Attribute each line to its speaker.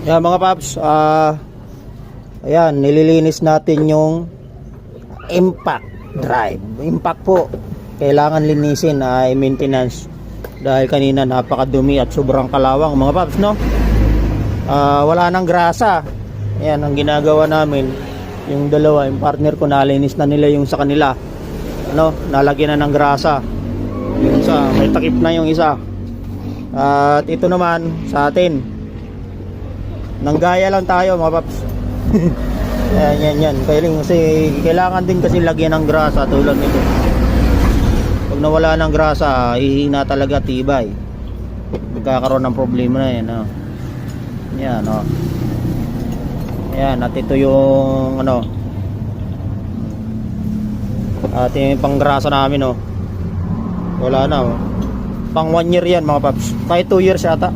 Speaker 1: Yan mga paps, ayan, nililinis natin yung impact drive. Impact po, kailangan linisin, maintenance. Dahil kanina napakadumi at sobrang kalawang mga paps, no? Wala nang grasa. Ayan, ang ginagawa namin, yung dalawa, yung partner ko, nalinis na nila yung sa kanila. Ano, nalagyan na ng grasa. Yung isa, may takip na yung isa. At ito naman, sa atin, nanggaya lang tayo mga paps. yan. Kailangan din kasi lagyan ng grasa tulad nito. Pag nawala ng grasa, hihina talaga tibay. Magkakaroon ng problema na yan. Yan, Yan, at ito yung ating panggrasa namin, wala na, pang 1 year yan mga paps. Kahit 2 years yata.